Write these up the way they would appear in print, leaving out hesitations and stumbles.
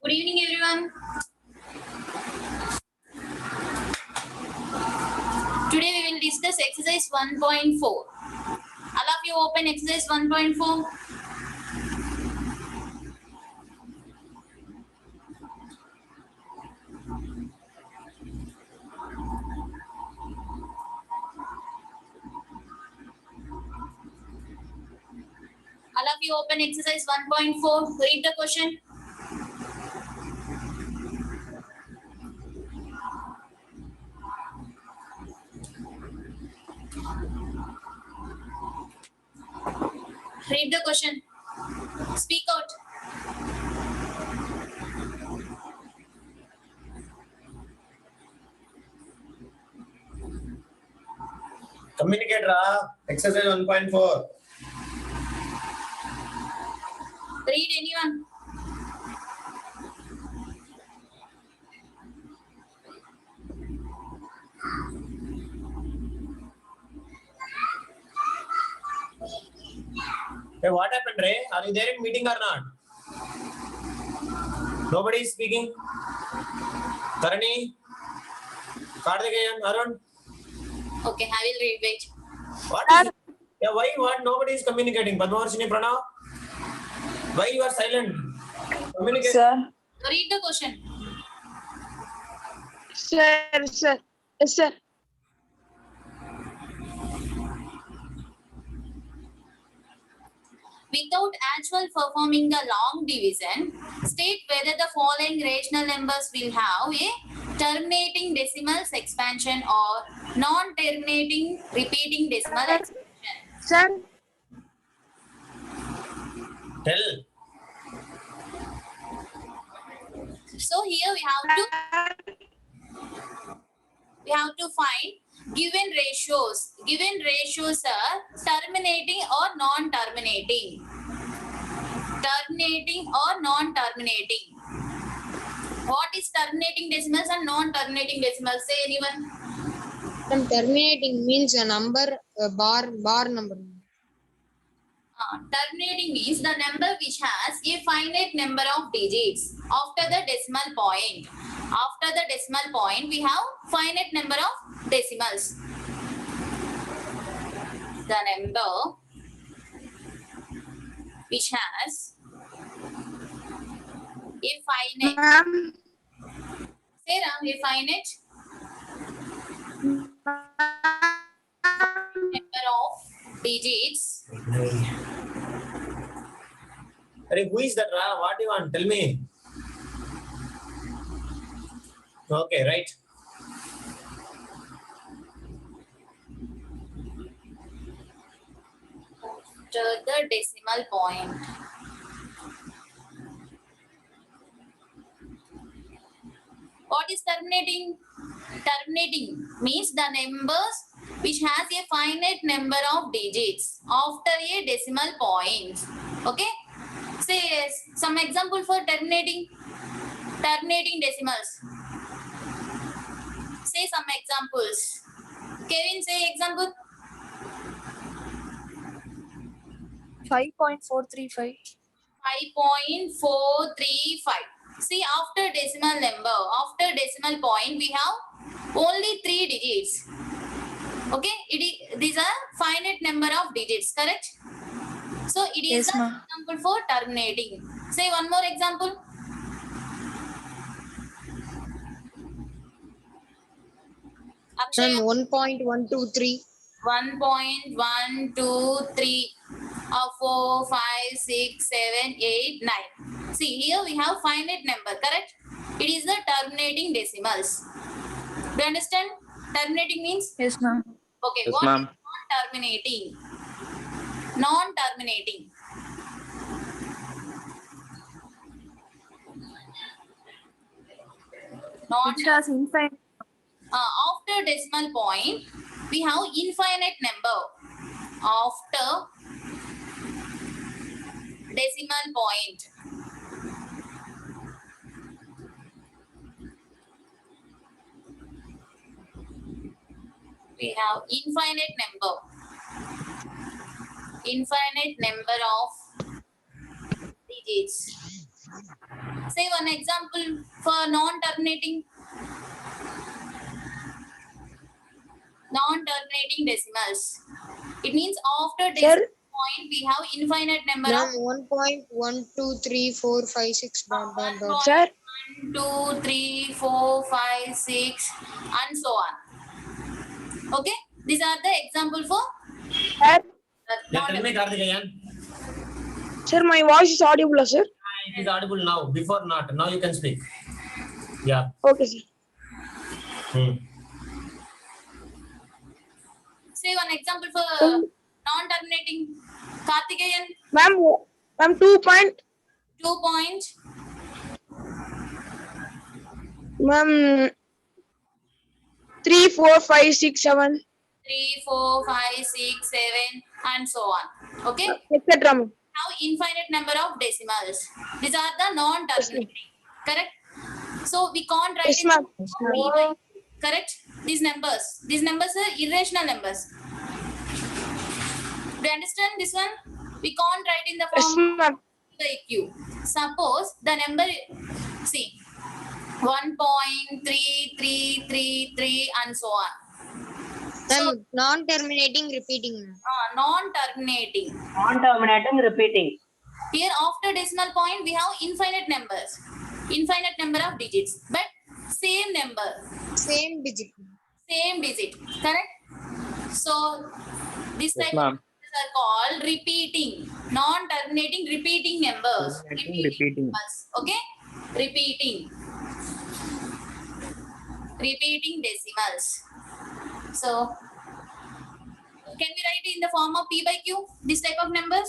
Good evening, everyone. Today we will discuss exercise 1.4. All of you open exercise 1.4. All of you open exercise 1.4. Read the question. Read the question. Speak out. Communicate, exercise 1.4. Read anyone. Hey, what happened, Ray? Are you there in meeting or not? Nobody is speaking. Tarani, Karthikeyan, Arun. Okay, I will read. Wait. What is it? Yeah, why? What? Nobody is communicating. Padmavarshini Pranav. Why you are silent? Communicate. Sir. Read the question. Sir. Yes, sir. Without actual performing the long division, state whether the following rational numbers will have a terminating decimals expansion or non-terminating repeating decimal expansion. Sir. Tell. So here we have to find given ratios. Given ratios are terminating or non-terminating. Terminating or non-terminating. What is terminating decimals and non-terminating decimals? Say anyone. Terminating means a number, a bar number. Terminating means the number which has a finite number of digits after the decimal point. After the decimal point, we have finite number of decimals. The number which has a finite. Say Ram, a finite number of digits. Hey, who is that? What do you want? Tell me. Okay, right. After the decimal point. What is terminating? Terminating means the numbers which has a finite number of digits after a decimal point. Okay? Say some example for terminating decimals. Say some examples. Kevin, say example. 5.435. 5.435. See, after decimal point, we have only 3 digits. Okay, these are finite number of digits, correct? So it is Yes, the ma'am. example for terminating. Say one more example. Akshay, 1.123. 1.123 4, 5, 6, 7, 8, 9. See, here we have finite number, correct? It is the terminating decimals. Do you understand? Terminating means? Yes, ma'am. Okay, Yes, what ma'am. is non-terminating? Non-terminating. It has infinite. After decimal point, we have infinite number. After decimal point. We have infinite number of digits. Say one example for non-terminating decimals. It means after decimal point we have infinite number Ma'am, of 1.12345 dot dot dot. Sir, 1, 2, 3, 4, 5, 6 and so on. Okay, these are the example for sir, Yeah, tell me, Karthikeyan. sir, my voice is audible, sir. It is audible now. Before not. Now you can speak. Yeah. Okay, sir. say one example for non-terminating. Karthikeyan, Ma'am, 2 point. 2 point. Ma'am, 3, 4, 5, 6, 7, 3, 4, 5, 6, 7 and so on. Okay, etc. ma'am. now infinite number of decimals. These are the non-terminating. Correct. So we can't write Yes, in ma'am. correct. These numbers are irrational numbers. Do you understand this one? We can't write in the Yes, form ma'am. by Q. Suppose the number, see, 1.3333 and so on. Ma'am, non-terminating repeating. Ma'am. Non-terminating. Non-terminating repeating. Here after decimal point we have infinite numbers, infinite number of digits, but same number, Same digit. same digit. Correct. So this Yes, type ma'am. of numbers are called repeating, non-terminating repeating numbers. Repeating. Numbers. Okay, repeating decimals. So can we write it in the form of P by Q? This type of numbers.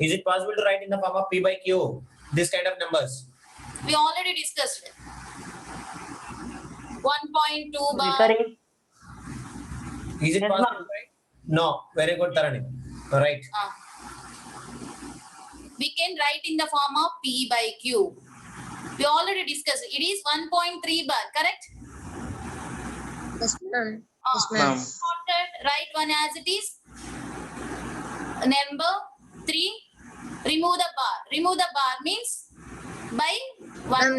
Is it possible to write in the form of P by Q? This kind of numbers. We already discussed. 1.2 bar. Recurring. Is it Yes, possible ma'am. to write? No. Very good, Tarani. Right. We can write in the form of P by Q. We already discussed. It is 1.3 bar. Correct. Yes, ma'am. Yes, ma'am. Write one as it is. Number 3. Remove the bar. Remove the bar means by 1 Ma'am,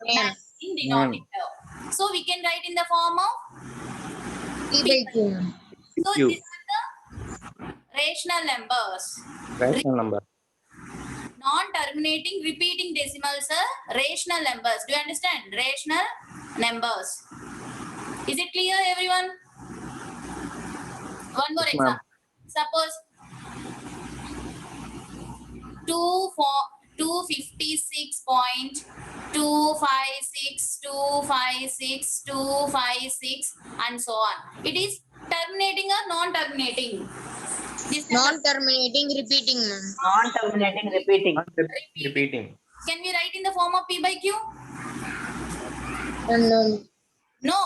9. in denominator. So we can write in the form of. P by Q. Ma'am. So Q. these are the rational numbers. Rational number. Non-terminating repeating decimals are rational numbers. Do you understand? Rational numbers. Is it clear, everyone? One more Yes, ma'am. example. Suppose 256.256 and so on. It is terminating or non-terminating? This number, Non-terminating repeating. Ma'am. Non-terminating repeating. Repeating. can we write in the form of P by Q? Ma'am, no. No.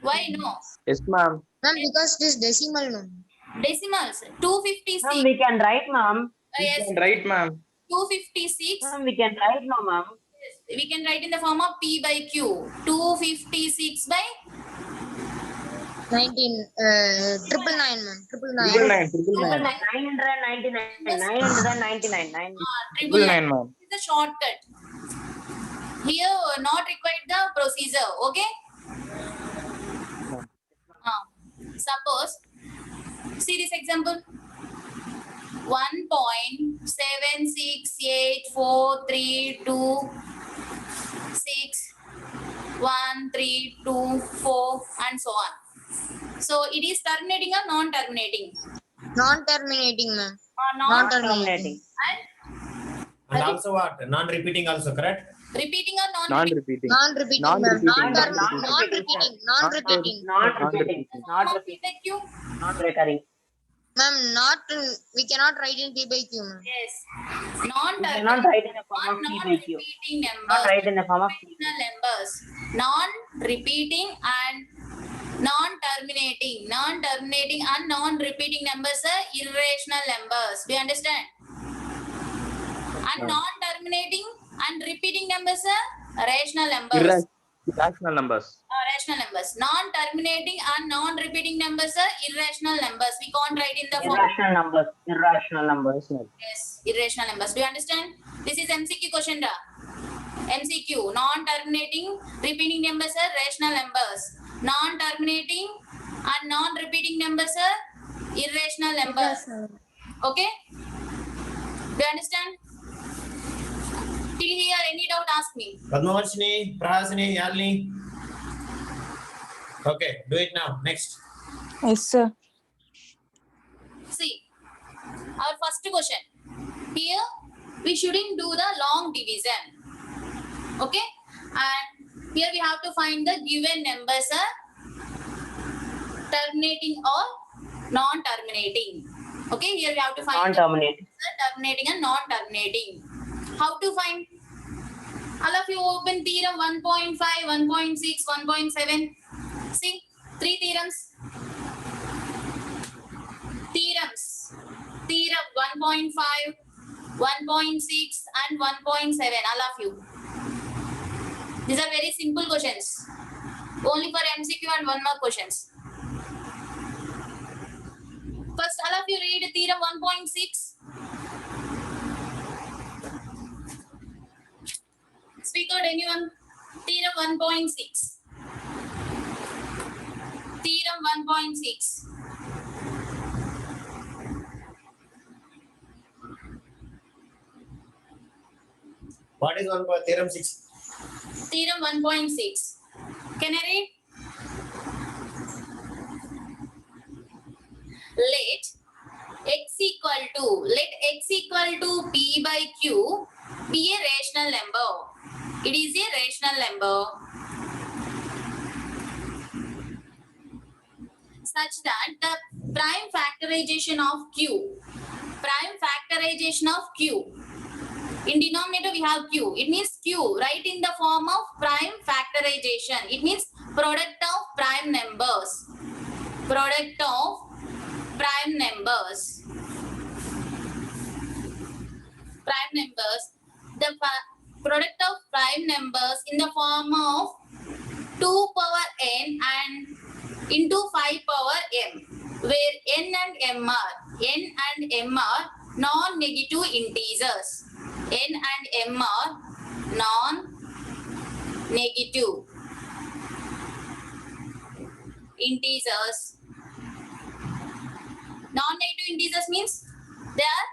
Why no? Yes, ma'am. Ma'am, because this decimal. No. Decimals. 256. Ma'am, we can write, ma'am. Yes. Right, ma'am. 256. Ma'am, we can write no, ma'am. We can write in the form of P by Q. 256 by 19. 999. Ma'am. 999. Triple nine. 999. 999. triple nine. Ma'am. Is the shortcut. Here not required the procedure. Okay. Suppose see this example. 1.76843261324 and so on. So it is terminating or non-terminating? Non-terminating. Ma'am. Non-terminating. And also what? Non-repeating also, correct? Repeating or Non-repeating. Non-repeating. Ma'am. Non-repeating. Non-repeating. Non-repeating. Not repeating. P by Q? Not recurring. Ma'am, we cannot write in P by Q. Ma'am. Yes. We cannot write in the form of P by Q. Non-repeating Not numbers. write in the form of P. Rational numbers. Non-repeating and non-terminating. Non-terminating and non-repeating numbers are irrational numbers. Do you understand? And non-terminating and repeating numbers are rational numbers. Rational numbers. Rational numbers. Non-terminating and non-repeating numbers are irrational numbers. We can't write in the form. Irrational numbers. Irrational numbers. Yes, irrational numbers. Do you understand? This is MCQ question. MCQ. Non-terminating, repeating numbers are rational numbers. Non-terminating and non-repeating numbers are irrational numbers. Okay? Do you understand? Till here, any doubt, ask me. Padmavarshini, Prahasini, Yalini. Okay, do it now. Next. Yes, sir. See, our first question. Here, we shouldn't do the long division. Okay? And here we have to find the given numbers are terminating or non-terminating. Okay, here we have to find Non-terminating. terminating and non-terminating. How to find? All of you open theorem 1.5, 1.6, 1.7. See, 3 theorems. Theorem 1.5, 1.6 and 1.7. All of you. These are very simple questions. Only for MCQ and 1 more questions. First, all of you read theorem 1.6. Speak out anyone. Theorem 1.6. Theorem 1.6. What is theorem 6? Theorem 1.6. Can I read? Let x equal to p by q be a rational number. It is a rational number such that the prime factorization of q, in denominator we have q. It means q, right, in the form of prime factorization. It means product of prime numbers. Product of prime numbers. Prime numbers. The product of prime numbers in the form of 2 power n and into 5 power m, where n and m are non-negative integers. N and m are non-negative integers. Non-negative integers means they are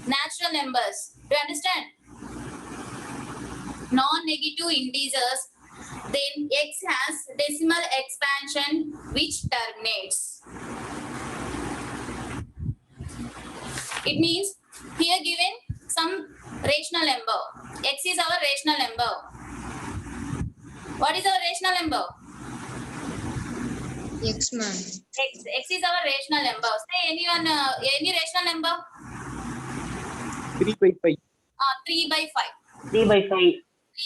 natural numbers. Do you understand? Non-negative integers. Then x has decimal expansion which terminates. It means here given some rational number. X is our rational number. What is our rational number? X, ma'am. X is our rational number. Say anyone, any rational number? 3 by 5. 3 by 5. 3 by 5. 3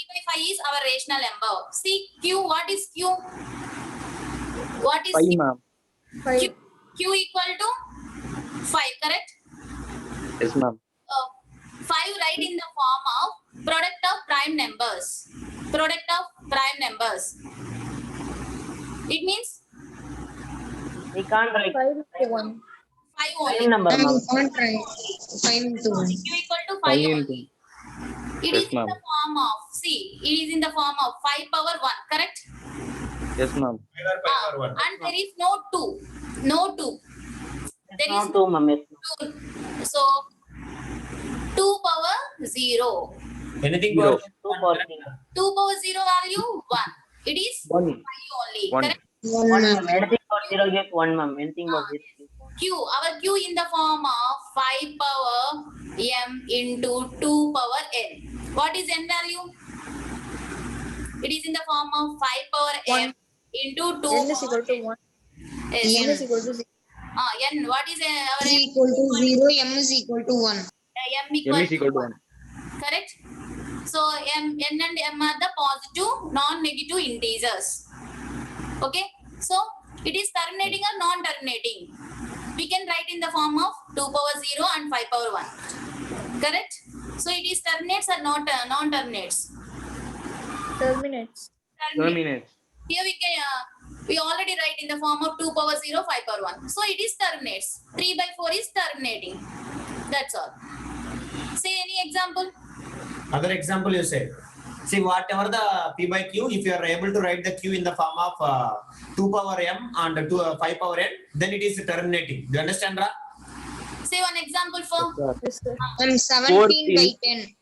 by 5 is our rational number. See Q, what is Q? What is 5, Q? ma'am. Q equal to 5, correct? Yes, ma'am. 5 right in the form of product of prime numbers. Product of prime numbers. It means We can't write 5 only. prime number, Ma'am, ma'am. we can't try 5 into 1. Q equal to 5 5 into. only. It Yes, is in ma'am. the form of, see, it is in the form of 5 power 1, correct? Yes, ma'am. 5 or 1. And there is no 2. No 2. There is Not 2, ma'am. Yes. 2. So, 2 power 0. Anything Zero. for 2 power 0. 2 power 0 value 1. It is 1. 5 only. 1. Correct? 1, 1, ma'am. ma'am. Anything for 0 gives 1, ma'am. Anything for 0 gives 1. Q. Our Q in the form of 5 power m into 2 power n. What is n value? It is in the form of 5 power m into 2 power n. 1. Yes. N N is equal to 0. N. What is our is n? equal to 0, m is equal to 1. M M is equal to 1. Correct? So n and m are the positive non-negative integers. Okay? So it is terminating or non-terminating. We can write in the form of 2 power 0 and 5 power 1. Correct? So it is terminates or not non-terminates? Terminates. Terminates. Here we already write in the form of 2 power 0, 5 power 1. So it is terminates. 3 by 4 is terminating. That's all. Say any example. Other example you say. See, whatever the P by Q, if you are able to write the Q in the form of 2 power M and 5 power N, then it is terminating. Do you understand, Ra? Say one example for Yes, sir. 17 by 10.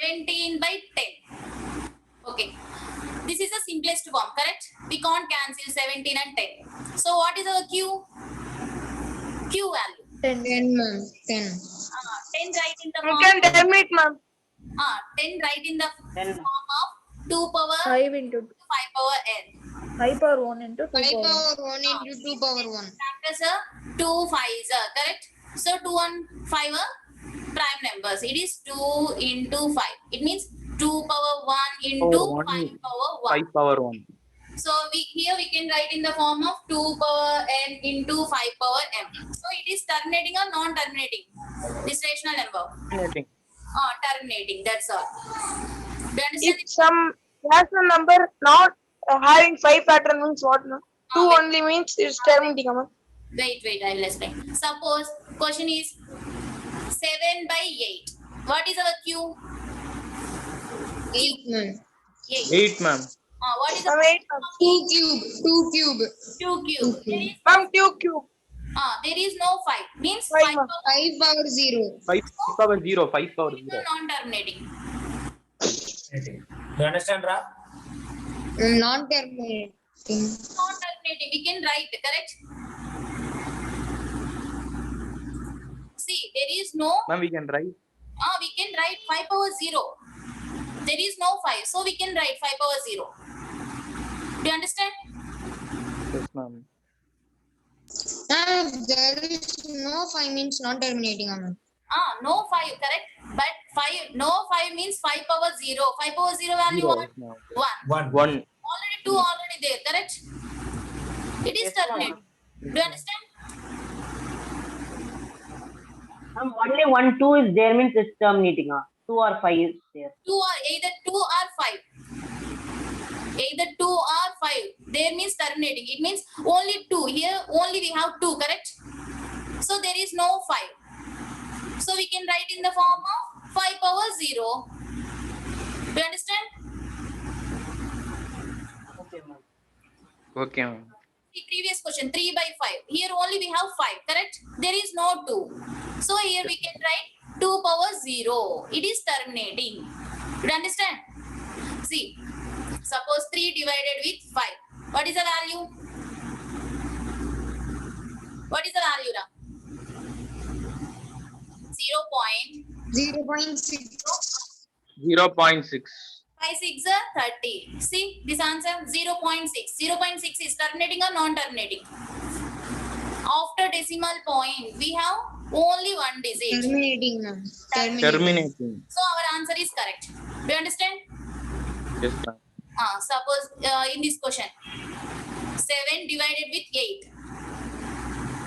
17 by 10. Okay. This is the simplest form, correct? We can't cancel 17 and 10. So what is our Q? Q value. 10, ma'am. 10. 10 right in the You form can terminate, ma'am. 10 right in the 10. form of 2 power 5 into 5 power n. 5 power 1 into 2 5 power 1. power 1 into 2 power 1. Factors are 2 5s, correct? So 2 and 5 are prime numbers. It is 2 into 5. It means 2 power 1 into Power 1, 5 power 1. 5 power 1. So here we can write in the form of 2 power n into 5 power m. So it is terminating or non-terminating. This rational number. Terminating. Terminating. That's all. Do you understand? If some rational number not having 5 pattern means what? No? 2 wait. only means it's terminating, ma'am. Wait, I will explain. Suppose question is 7 by 8. What is our Q? 8, ma'am. 8. 8, ma'am. What is the Ma'am, 8, ma'am. 2 cube. 2 cube. 2 cube? There is, Ma'am, 2 cube. there is no 5. Means 5, 5 ma'am. power 5 power 0. 5 power 0. 5 power 0. non-terminating. Do you understand, Ra? Non-terminating. Non-terminating. We can write, correct? See, there is no, Ma'am, we can write. we can write 5 power 0. There is no 5. So we can write 5 power 0. Do you understand? Yes, ma'am. There is no 5 means non-terminating, ma'am. No 5, correct? But 5, no 5 means 5 power 0. 5 power 0 value 0. what? Yes, ma'am. 1. 1. Already 2 already there, correct? It is Yes, ma'am. terminated. Do you understand? Only 1, 2 is there means it's terminating. 2 or 5 is there. 2 or either 2 or 5. Either 2 or 5. There means terminating. It means only 2. Here only we have 2, correct? So there is no 5. So we can write in the form of 5 power 0. Do you understand? Okay, ma'am. Okay, ma'am. The previous question 3 by 5. Here only we have 5, correct? There is no 2. So here we can write 2 power 0. It is terminating. Do you understand? See, suppose 3 divided with 5. What is the value? What is the value now? 0.6. 0.6. 5 6 are 30. See this answer 0.6. 0.6 is terminating or non-terminating. After decimal point, we have only one digit. Terminating, ma'am. Terminating. So our answer is correct. Do you understand? Yes, ma'am. Suppose in this question, 7 divided with 8.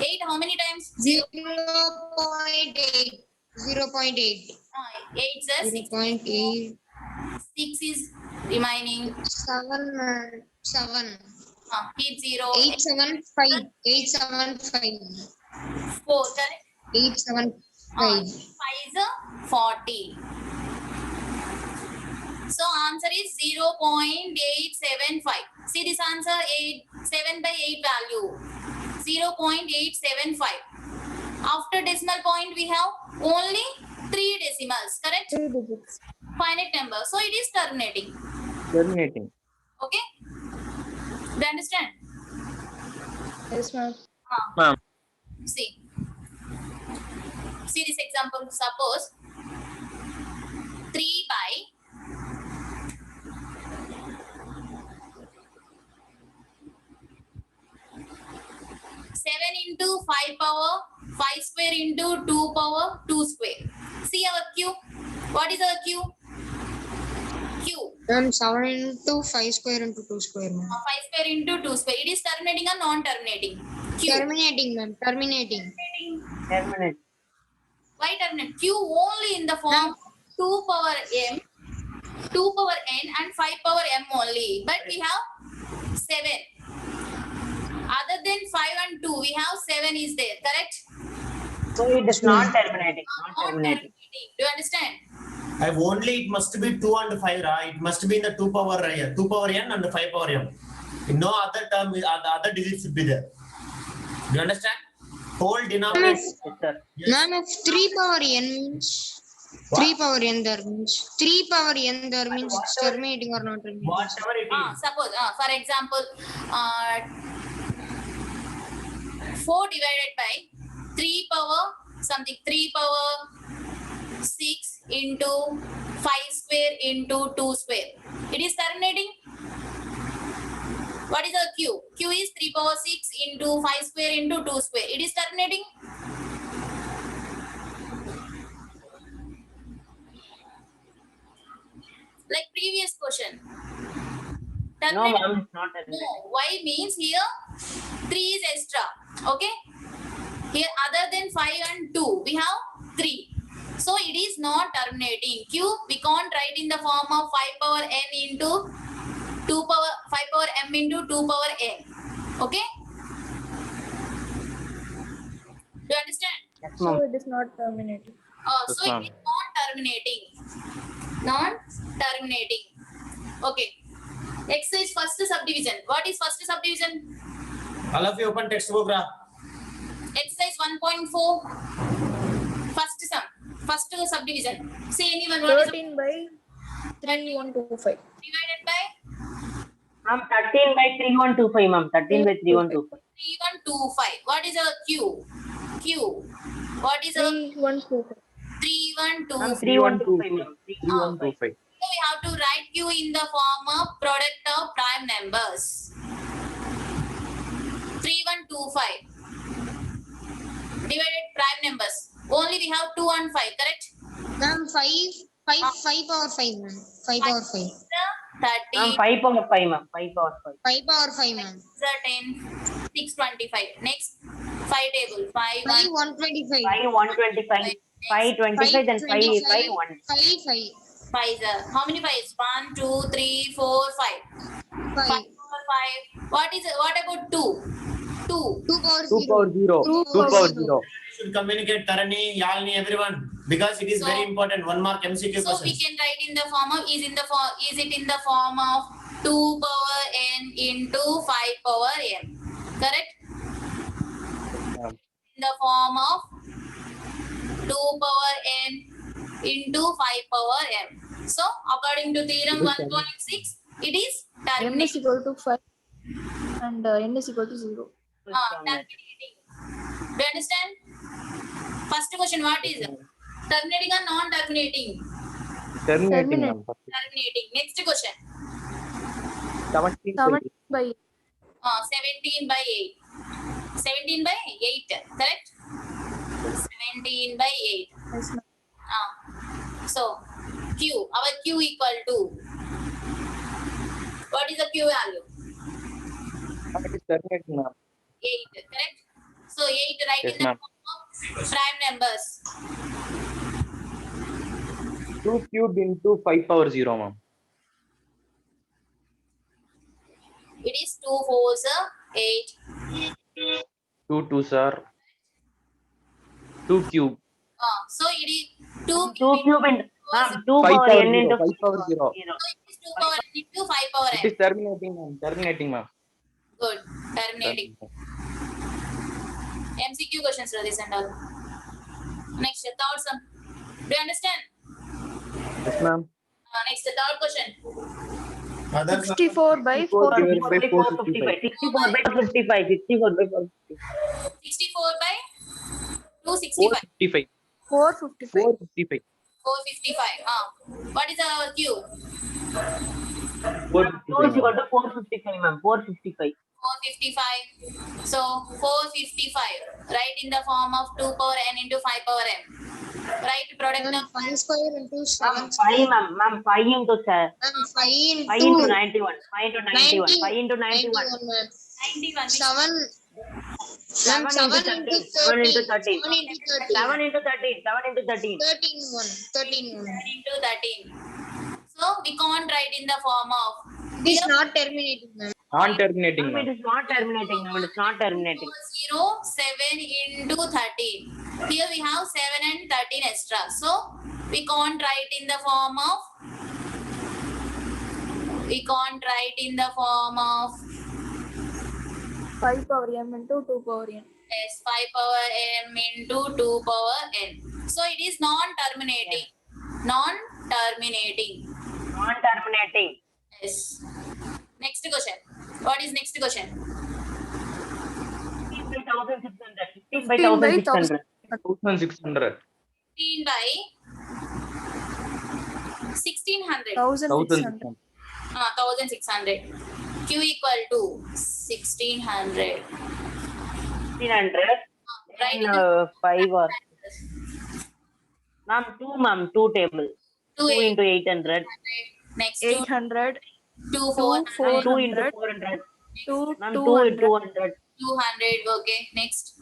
8 how many times? 0.8. 0.8. 8 is 6. 0.8. 6 is remaining. 7, ma'am. 7. Keep 0. 875. 875. 4, correct? 875. 5 is 40. So answer is 0.875. See this answer 7 by 8 value 0.875. After decimal point we have only 3 decimals, correct? 3 digits. Finite number. So it is terminating. Terminating. Okay? Do you understand? Yes, ma'am. Ma'am. See this example. Suppose 3 by 7 into 5 power 5 square into 2 power 2 square. See our Q. What is our Q? Q. 7 into 5 square into 2 square, ma'am. 5 square into 2 square. It is terminating or non-terminating? Q. Terminating, ma'am. Terminating. Terminate. Why terminate? Q only in the form 2 power m 2 power n and 5 power m only, but we have 7. Other than 5 and 2, we have 7 is there, correct? So it is non-terminating. Non-terminating. Do you understand? I only it must be 2 and 5, right? It must be in the 2 power n and 5 power m. No other term, other digits should be there. Do you understand? Whole denominator. Yes, sir. Yes. Ma'am, if 3 power n means What? 3 power n there means 3 power n there means it's terminating or not terminating. Whatever it is. Suppose, for example, 4 divided by 3 power something, 3 power 6 into 5 square into 2 square. It is terminating. What is the Q? Q is 3 power 6 into 5 square into 2 square. It is terminating. Like previous question. No, ma'am, it's not terminating. No, why means here 3 is extra. Okay. Here other than 5 and 2, we have 3. So it is not terminating. Q we can't write in the form of 5 power n into 2 power 5 power m into 2 power n. Okay. Do you understand? Yes, So ma'am. it is not terminating. So ma'am. it is not terminating. Not terminating. Okay. Exercise first subdivision. What is first subdivision? All of you open textbook, ra. Exercise 1.4. First sum. First subdivision. Say anyone what is 13 by 3125. divided by Ma'am, 13 by 3125, ma'am. 13 by 3125. 3125. What is a Q? Q. What is a 3125. 3125? 3125, ma'am. 3125. So we have to write Q in the form of product of prime numbers. 3125 divided prime numbers. Only we have 2 and 5, correct? Ma'am, 5 power 5, ma'am. 5 power 5. 30. Ma'am, 5 power 5, ma'am. 5 power 5. 5 power 5, ma'am. 10, 625. Next, 5 table. 5, 5 1, 125. 5 125. 5 25, then 5 5 1. 5 5. 5 is how many 5s? 1, 2, 3, 4, 5. 5 5. over 5. What about 2? 2. 2 power 2 power 0. 0. 2 power 0. Should communicate Tarani, Yalni, everyone, because it is very important. 1 mark MCQ So we questions. can write in the form of is it in the form of 2 power n into 5 power m. Correct? In the form of 2 power n into 5 power m. So according to theorem 1.6, it is M is terminating. equal to 5 and n is equal to 0. Terminating. Do you understand? First question, what is terminating or non-terminating? Terminating, ma'am. Terminating. Next question. 17 by 7 by 17 by 8. 17 by 8, correct? 17 by 8. yes, ma'am. So, Q, our Q equal to, what is the Q value? It is terminating, ma'am. 8, correct? So, 8 right Yes, in the ma'am. form of prime numbers. 2 cubed into 5 power 0, ma'am. It is 2 4s 8. 2 2s are 2 cube. So, it is 2 2 cube into, ma'am, 2 5 power power n 0. into 5 power 0. So, it is 2 power n into 5 power It n. is terminating, ma'am. Terminating, ma'am. Good. Terminating. MCQ questions for this and all. Next, third sum. Do you understand? Yes, ma'am. Next, third question. Others 64 by 64 4. divided by 455. 64 by 455. 64 by 455. 64 by 265. 455. 455. 455. 455. What is our Q? 2 is equal to 455, ma'am. 455. 455. So 455. Write in the form of 2 power n into 5 power m. Write product Ma'am, of 5 square into 7 Ma'am, 5, square. ma'am. Ma'am, 5 into 7. Ma'am, 5 5 into into 91. 5 into 91. 5 into 91. 91, ma'am. 91. 7. Ma'am, 7 7 into into 13. 7 into 13. 13. 7 into 13. 7 into 13. 7 into 13. 13 1. 13 1. into 13. So So we can't write in the form of. It is not terminating, ma'am. Non-terminating, Ma'am, it ma'am. is not terminating, ma'am. It is not terminating. 0, 7 into 13. Here we have 7 and 13 extra. So we can't write in the form of. We can't write in the form of 5 power m into 2 power n. yes, 5 power m into 2 power n. So it is non-terminating. Non-terminating. Non-terminating. Yes. Next question. What is next question? 15 by 1600. 15 by 15 by 1600. 1600. 15 by 1600. 1600. 1600. Q equal to 1600. 1600. Right. Then 5 or ma'am, 2 table. 2 into 800. Next 800. 2 2 400. 2 into 400. 400. 2 Ma'am, 2 200. 200. 200. Okay. Next.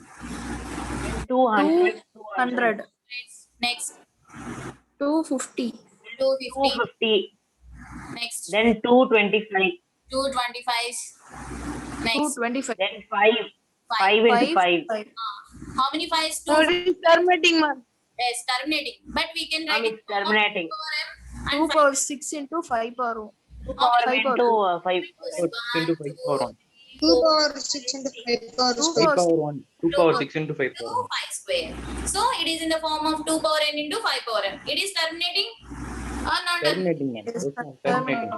200. 200. Next. 250. 250. 250. Next. Then 225. 225. Next. 225. Then 5. 5 into 5. 5. How many 5s? So it is terminating, ma'am. Yes, terminating. But we can write Ma'am, it's terminating. 2 power 6 into 5 power 1. 2 power m 5 power into 2. 5. 6 into 5 power 1. 2 power 6 into 5 power 2 5 power power 1. 2 power 6 into 5 power 1. 5 square. So it is in the form of 2 power n into 5 power n. It is terminating or not Terminating, ma'am. Yes, ma'am. Terminating.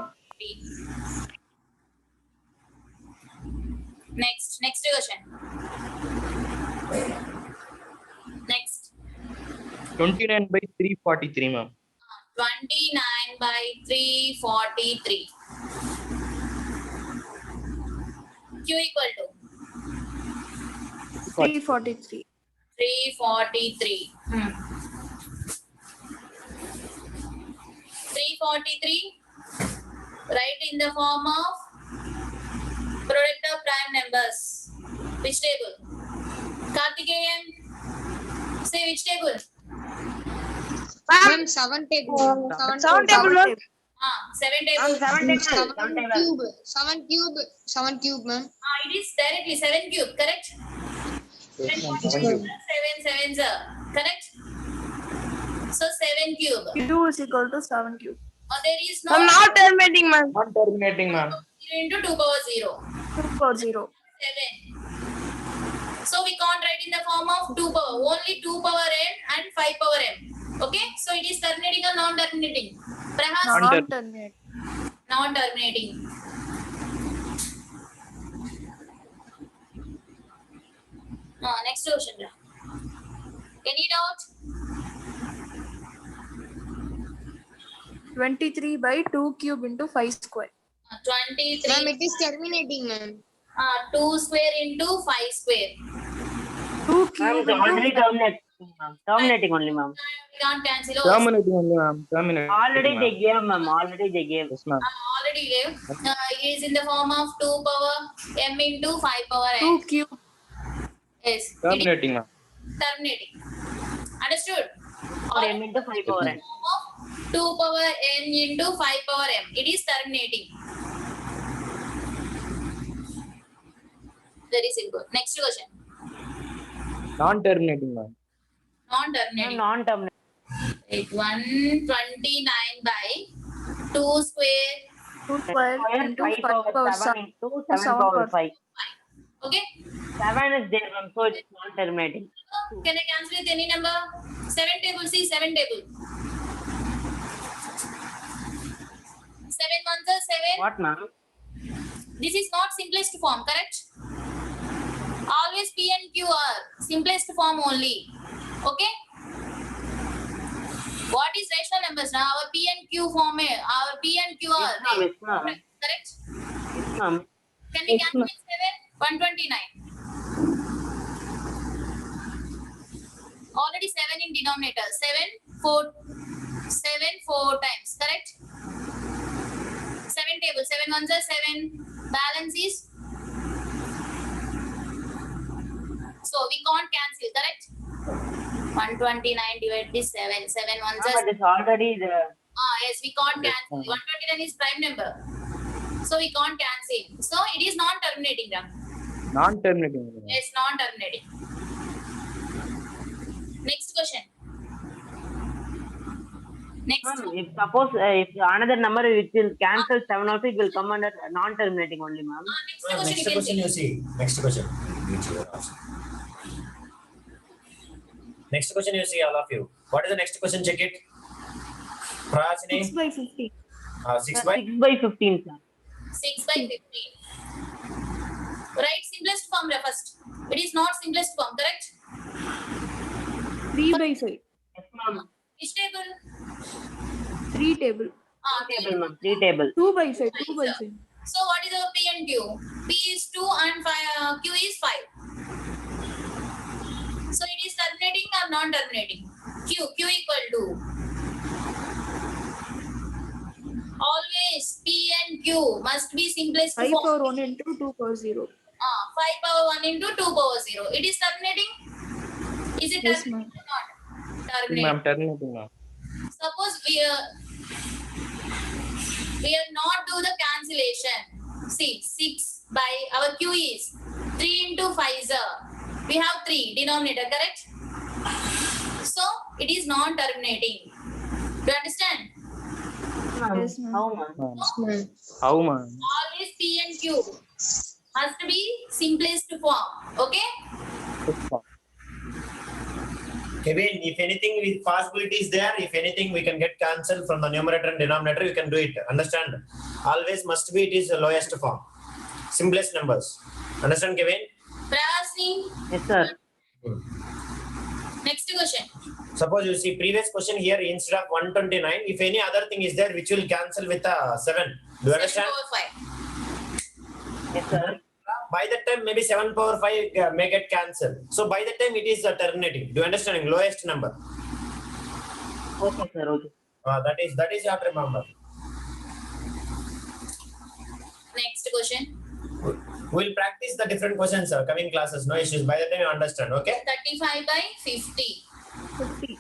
Next question. Next. 29 by 343, ma'am. 29 by 343. Q equal to 343. 343. 343. Write in the form of product of prime numbers. Which table? Karthikeyan. Say which table? Ma'am, 7 table. 7 table, ma'am. 7 Ma'am, tables. 7 table. 7 cube. 7 cube. 7 cube, ma'am. It is directly 7 cube, correct? Yes, ma'am. 7 sevens, correct? So 7 cube. Q is equal to 7 cube. There is no I'm not terminating, ma'am. Not terminating, ma'am. 0 into 2 power 0. 2 power 0. 7. So we can't write in the form of 2 power. Only 2 power n and 5 power m. Okay. So it is terminating or non-terminating? Perhaps Non-terminate. non-terminating. Next question. Any doubt? 23 by 2 cube into 5 square. 23. Ma'am, it is terminating, ma'am. 2 square into 5 square. 2 Ma'am, cube it's already into terminating, ma'am. Terminating only, ma'am. We can't cancel. Terminating only, ma'am. Terminating. Already they ma'am. gave, ma'am. Already they gave. Yes, ma'am. Already gave. It is in the form of 2 power m into 5 power n. 2 cube. Yes. It is Terminating, ma'am. terminating. Understood? Or m into 5 power n. 2 power n into 5 power m. It is terminating. Very simple. Next question. Non-terminating, ma'am. Non-terminating. Non-terminating. 129 by 2 square. 2 square into 5 power 7 7. into 7 power 5. Okay. 7 is there, ma'am. So it's not terminating. Can I cancel with any number? 7 table. See 7 table. 7 ones are 7. What, ma'am? This is not simplest form, correct? Always P and Q are simplest form only. Okay? What is rational numbers now? Our P and Q form, our P and Q are Yes, ma'am. Yes, ma'am. correct? Yes, ma'am. Can we cancel with 7? 129. Already 7 in denominator. 7 4 times, correct? 7 table. 7 ones are 7. Balance is. So we can't cancel, correct? 129 divided by 7. 7 ones Ma'am, are. it is already there. Yes, we can't Yes, cancel. ma'am. 129 is prime number. So we can't cancel. So it is non-terminating. Non-terminating. Yes, non-terminating. Next question. Next Ma'am, one. if suppose if another number which will cancel 7 also, it will come under non-terminating only, ma'am. Next Next question question you you can see. see. Next question. Next question you see, all of you. What is the next question? Check it. 6 Prasini, by 50. 6 by 6 by 15, sir. 6 by 15. Write simplest form first. It is not simplest form, correct? 3 by 5. Yes, ma'am. Which table? 3 table. Table, ma'am. 3 table. 2 by 5. 2 by 5. So what is our P and Q? P is 2 and Q is 5. So it is terminating or non-terminating? Q equal to. Always P and Q must be simplest 5 form. power 1 into 2 power 0. 5 power 1 into 2 power 0. It is terminating? Is it Yes, terminating ma'am. or not? Ma'am, Terminating. terminating, ma'am. Suppose we are not do the cancellation. See, 6 by our Q is 3 into 5 is we have 3 denominator, correct? So it is non-terminating. Do you understand? Ma'am. Yes, ma'am. How, ma'am? Ma'am. ma'am. How, ma'am? Always P and Q has to be simplest form. Okay? Yes, ma'am. Kevin, if anything with possibility is there, if anything we can get cancelled from the numerator and denominator, you can do it. Understand? Always must be it is the lowest form. Simplest numbers. Understand, Kevin? Prasni, Yes, sir. next question. Suppose you see previous question here instead of 129, if any other thing is there which will cancel with a 7. Do you 7 understand? power 5. Yes, sir. By that time maybe 7 power 5 may get cancelled. So by that time it is terminating. Do you understand? Lowest number. Okay, sir. Okay. That is you have to remember. Next question. We'll practice the different questions coming classes. No issues. By the time you understand. Okay. 35 by 50. 50.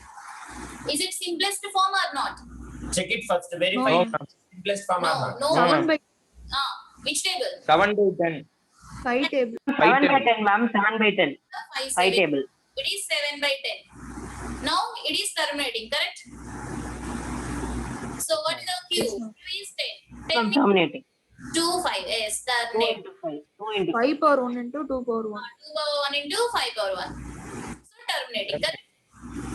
Is it simplest form or not? Check it first. Verify No, it. Simplest form or not. No. 7 by Which table? 7 by 10. 5 table. 7 by table. 10, ma'am. 7 by 10. 5 5 table. It is 7 by 10. Now it is terminating, correct? So what is our Q? Yes, ma'am. Q is 10. 10 Ma'am, means terminating. 2, 5. Yes, 2 terminating. into 5. 2 into 5. 5 power 1 into 2 power 1. 2 power 1 into 5 power 1. So terminating, correct?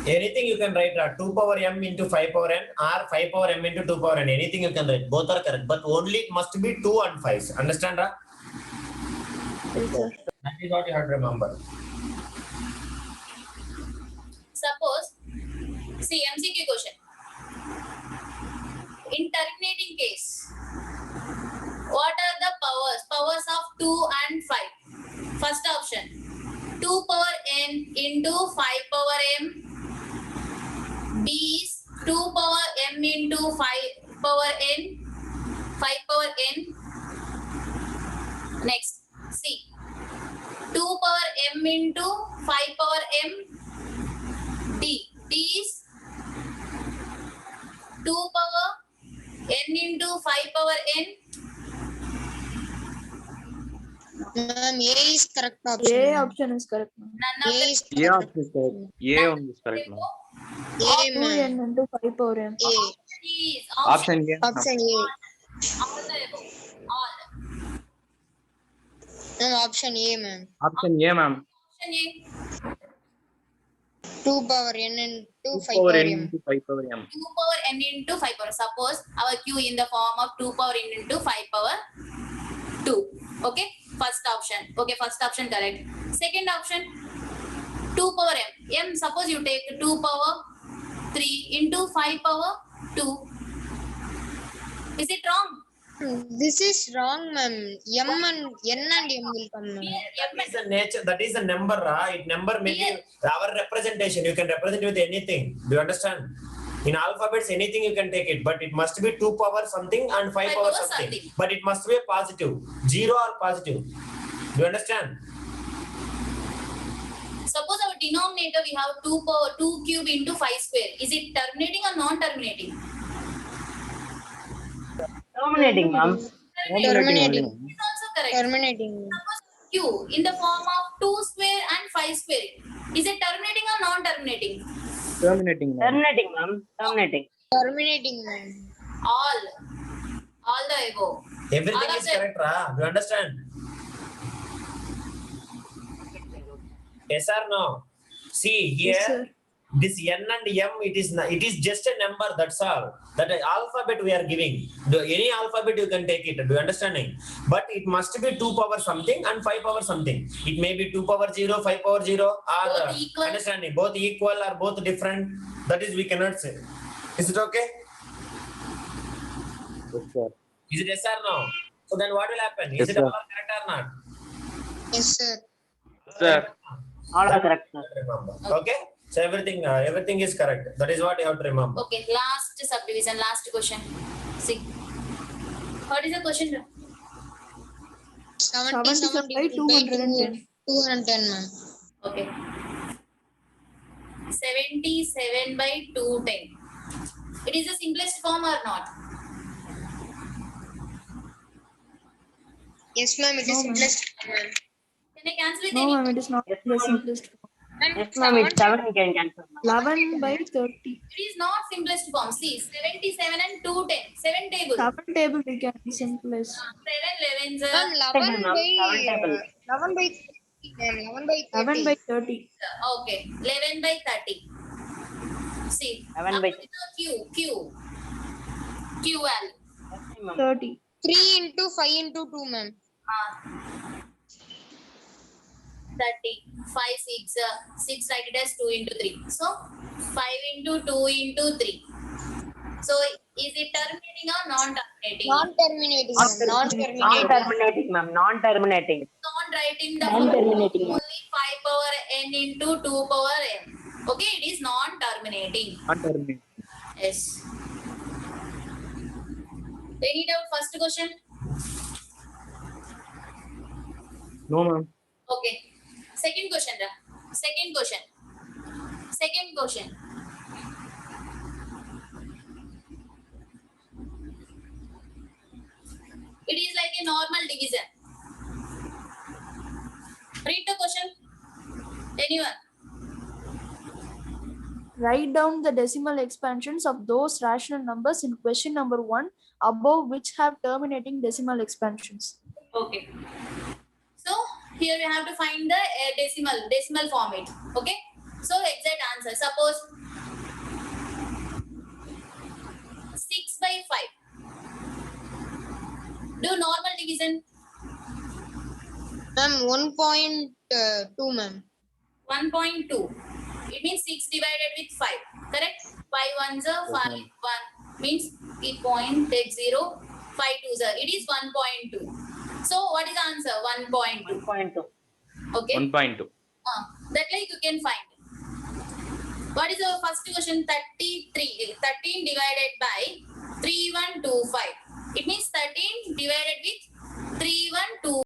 Anything you can write 2 power m into 5 power n or 5 power m into 2 power n. Anything you can write. Both are correct. But only it must be 2 and 5. Understand? Yes, sir. That is what you have to remember. Suppose, see MCQ question. In terminating case, what are the powers of 2 and 5? First option, 2 power n into 5 power m. B is 2 power m into 5 power n. 5 power n. Next, C, 2 power m into 5 power m. D is 2 power n into 5 power n. Ma'am, A is correct A option. ma'am. option is correct, ma'am. None A of the is A correct. option is correct. A one is correct, ma'am. A, 2 ma'am. n into 5 power n. A. is Option A. ma'am. Option A. all the above. All. Ma'am, option A, ma'am. Option A, ma'am. Option A. 2 power n into 2 5 power power n m. into 5 power m. 2 power n into 5 power. Suppose our Q in the form of 2 power n into 5 power 2. Okay. First option. Okay. First option correct. Second option, 2 power m. M, suppose you take 2 power 3 into 5 power 2. Is it wrong? This is wrong, ma'am. M and N and M will come, ma'am. That is the nature. That is the number. It number may be our representation. You can represent with anything. Do you understand? In alphabets, anything you can take it, but it must be 2 power something and 5 power something. But it must be a positive, 0 or positive. Do you understand? Suppose our denominator we have 2 power 2 cube into 5 square. Is it terminating or non-terminating? Terminating, ma'am. Terminating only, Terminating. ma'am. It's also correct. Terminating. Suppose Q in the form of 2 square and 5 square. Is it terminating or non-terminating? Terminating, ma'am. Terminating, ma'am. Terminating. Terminating, ma'am. All the above. Everything All of is them. correct, Ra. Do you understand? Yes or no? See here, Yes, sir. this N and M, it is just a number. That's all. That alphabet we are giving. Any alphabet you can take it. Do you understanding? But it must be 2 power something and 5 power something. It may be 2 power 0, 5 power 0, or Both equal. understanding both equal or both different. That is we cannot say. Is it okay? Yes, sir. Is it yes or no? So then what will happen? Is Yes, it sir. all correct or not? Yes, sir. Sir. All are correct, sir. Remember. Okay. So everything is correct. That is what you have to remember. Okay, last subdivision, last question. See. What is the question? 77 by divided by 210. 210, ma'am. Okay. 77 by 210. It is the simplest form or not? Yes, ma'am. It is No, ma'am. simplest, ma'am. Can I cancel with No, any? ma'am, it is not Yes, the ma'am. simplest form. Yes, ma'am. It's 7 we can cancel, ma'am. 11 by 30. It is not simplest form. See, 77 and 210. 7 table. 7 table we can simplest. 7 11s. Ma'am, 11 ma'am. by 7 table. 11 by 30, ma'am. 11 by 11 30. by 30. Okay, 11 by 30. See, 11 by up to the Q value. Yes, ma'am. 30. 3 into 5 into 2, ma'am. 30, 5, 6, 6 write it as 2 into 3. So 5 into 2 into 3. So is it terminating or non-terminating? Non-terminating, ma'am. Non-terminating. Non-terminating, ma'am. Non-terminating. Don't write in the Non-terminating. only 5 power n into 2 power m. Okay, it is non-terminating. Not terminating. Yes. Any doubt? First question. No, ma'am. Okay. Second question. Second question. Second question. It is like a normal division. Read the question. Anyone? Write down the decimal expansions of those rational numbers in question number 1 above which have terminating decimal expansions. Okay. So here we have to find the decimal format. Okay. So exact answer. Suppose 6 by 5. Do normal division. Ma'am, 1.2, ma'am. 1.2. It means 6 divided with 5. Correct? 5 ones are 5. 1 means it point take 0. 5 twos are. It is 1.2. So what is the answer? 1.2. 1.2. Okay. 1.2. That like you can find. What is the first question? 33. 13 divided by 3125. It means 13 divided with 3125.